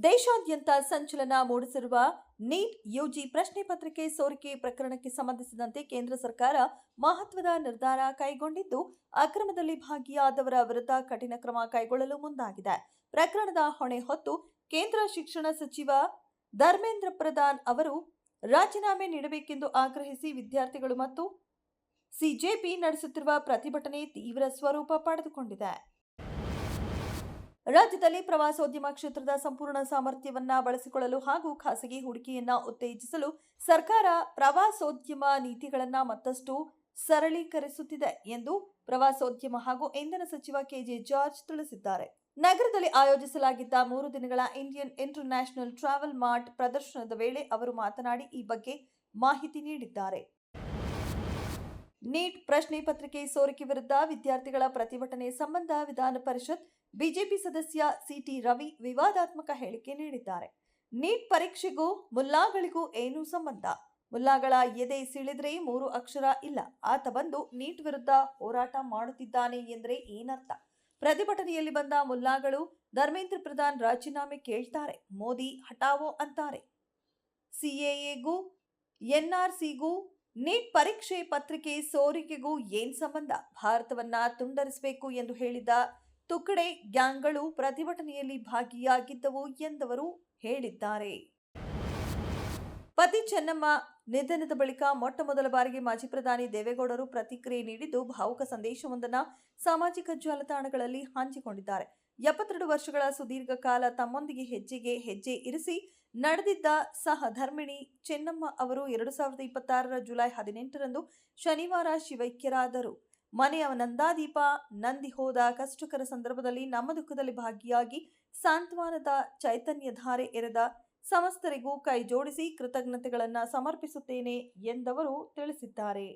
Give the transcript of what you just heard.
ದೇಶಾದ್ಯಂತ ಸಂಚಲನ ಮೂಡಿಸಿರುವ NEET UG ಪ್ರಶ್ನೆ ಪತ್ರಿಕೆ ಸೋರಿಕೆ ಪ್ರಕರಣಕ್ಕೆ ಸಂಬಂಧಿಸಿದಂತೆ ಕೇಂದ್ರ ಸರ್ಕಾರ ಮಹತ್ವದ ನಿರ್ಧಾರ ಕೈಗೊಂಡಿದ್ದು, ಅಕ್ರಮದಲ್ಲಿ ಭಾಗಿಯಾದವರ ವಿರುದ್ಧ ಕಠಿಣ ಕ್ರಮ ಕೈಗೊಳ್ಳಲು ಮುಂದಾಗಿದೆ. ಪ್ರಕರಣದ ಹೊಣೆ ಹೊತ್ತು ಕೇಂದ್ರ ಶಿಕ್ಷಣ ಸಚಿವ ಧರ್ಮೇಂದ್ರ ಪ್ರಧಾನ್ ಅವರು ರಾಜೀನಾಮೆ ನೀಡಬೇಕೆಂದು ಆಗ್ರಹಿಸಿ ವಿದ್ಯಾರ್ಥಿಗಳು ಮತ್ತು ಸಿಜೆಪಿ ನಡೆಸುತ್ತಿರುವ ಪ್ರತಿಭಟನೆ ತೀವ್ರ ಸ್ವರೂಪ ಪಡೆದುಕೊಂಡಿದೆ. ರಾಜ್ಯದಲ್ಲಿ ಪ್ರವಾಸೋದ್ಯಮ ಕ್ಷೇತ್ರದ ಸಂಪೂರ್ಣ ಸಾಮರ್ಥ್ಯವನ್ನ ಬಳಸಿಕೊಳ್ಳಲು ಹಾಗೂ ಖಾಸಗಿ ಹೂಡಿಕೆಯನ್ನ ಉತ್ತೇಜಿಸಲು ಸರ್ಕಾರ ಪ್ರವಾಸೋದ್ಯಮ ನೀತಿಗಳನ್ನ ಮತ್ತಷ್ಟು ಸರಳೀಕರಿಸುತ್ತಿದೆ ಎಂದು ಪ್ರವಾಸೋದ್ಯಮ ಹಾಗೂ ಇಂಧನ ಸಚಿವ ಕೆಜೆ ಜಾರ್ಜ್ ತಿಳಿಸಿದ್ದಾರೆ. ನಗರದಲ್ಲಿ ಆಯೋಜಿಸಲಾಗಿದ್ದ 3 ದಿನಗಳ ಇಂಡಿಯನ್ ಇಂಟರ್ನ್ಯಾಷನಲ್ ಟ್ರಾವೆಲ್ ಮಾರ್ಟ್ ಪ್ರದರ್ಶನದ ವೇಳೆ ಅವರು ಮಾತನಾಡಿ ಈ ಬಗ್ಗೆ ಮಾಹಿತಿ ನೀಡಿದ್ದಾರೆ. ನೀಟ್ ಪ್ರಶ್ನೆ ಪತ್ರಿಕೆ ಸೋರಿಕೆ ವಿರುದ್ಧ ವಿದ್ಯಾರ್ಥಿಗಳ ಪ್ರತಿಭಟನೆ ಸಂಬಂಧ ವಿಧಾನ ಪರಿಷತ್ ಬಿಜೆಪಿ ಸದಸ್ಯ ಸಿಟಿ ರವಿ ವಿವಾದಾತ್ಮಕ ಹೇಳಿಕೆ ನೀಡಿದ್ದಾರೆ. ನೀಟ್ ಪರೀಕ್ಷೆಗೂ ಮುಲ್ಲಾಗಳಿಗೂ ಏನು ಸಂಬಂಧ? ಮುಲ್ಲಾಗಳ ಎದೆ ಸಿಳಿದ್ರೆ 3 ಅಕ್ಷರ ಇಲ್ಲ. ಆತ ಬಂದು ನೀಟ್ ವಿರುದ್ಧ ಹೋರಾಟ ಮಾಡುತ್ತಿದ್ದಾನೆ ಎಂದ್ರೆ ಏನರ್ಥ? ಪ್ರತಿಭಟನೆಯಲ್ಲಿ ಬಂದ ಮುಲ್ಲಾಗಳು ಧರ್ಮೇಂದ್ರ ಪ್ರಧಾನ್ ರಾಜೀನಾಮೆ ಕೇಳ್ತಾರೆ, ಮೋದಿ ಹಟಾವೋ ಅಂತಾರೆ. ಸಿಎಎಗೂ ಎನ್ಆರ್ಸಿಗೂ ನೀಟ್ ಪರೀಕ್ಷೆ ಪತ್ರಿಕೆ ಸೋರಿಕೆಗೂ ಏನ್ ಸಂಬಂಧ? ಭಾರತವನ್ನ ತುಂಡರಿಸಬೇಕು ಎಂದು ಹೇಳಿದ ತುಕಡೆ ಗ್ಯಾಂಗ್ಗಳು ಪ್ರತಿಭಟನೆಯಲ್ಲಿ ಭಾಗಿಯಾಗಿದ್ದವು ಎಂದವರು ಹೇಳಿದ್ದಾರೆ. ಪತಿ ಚೆನ್ನಮ್ಮ ನಿಧನದ ಬಳಿಕ ಮೊಟ್ಟ ಮೊದಲ ಬಾರಿಗೆ ಮಾಜಿ ಪ್ರಧಾನಿ ದೇವೇಗೌಡರು ಪ್ರತಿಕ್ರಿಯೆ ನೀಡಿದ್ದು, ಭಾವುಕ ಸಂದೇಶವೊಂದನ್ನು ಸಾಮಾಜಿಕ ಜಾಲತಾಣಗಳಲ್ಲಿ ಹಂಚಿಕೊಂಡಿದ್ದಾರೆ. 72 ವರ್ಷಗಳ ಸುದೀರ್ಘ ಕಾಲ ತಮ್ಮೊಂದಿಗೆ ಹೆಜ್ಜೆಗೆ ಹೆಜ್ಜೆ ಇರಿಸಿ ನಡೆದಿದ್ದ ಸಹಧರ್ಮಿಣಿ ಚೆನ್ನಮ್ಮ ಅವರು 2026 ಜುಲೈ 18ರಂದು ಶನಿವಾರ ಶಿವೈಕ್ಯರಾದರು. ಮನೆಯ ನಂದಾದೀಪ ನಂದಿ ಹೋದ ಕಷ್ಟಕರ ಸಂದರ್ಭದಲ್ಲಿ ನಮ್ಮ ದುಃಖದಲ್ಲಿ ಭಾಗಿಯಾಗಿ ಸಾಂತ್ವನದ ಚೈತನ್ಯಧಾರೆ ಎರೆದ ಸಮಸ್ತರಿಗೂ ಕೈ ಜೋಡಿಸಿ ಕೃತಜ್ಞತೆಗಳನ್ನು ಸಮರ್ಪಿಸುತ್ತೇನೆ ಎಂದವರು ತಿಳಿಸಿದ್ದಾರೆ.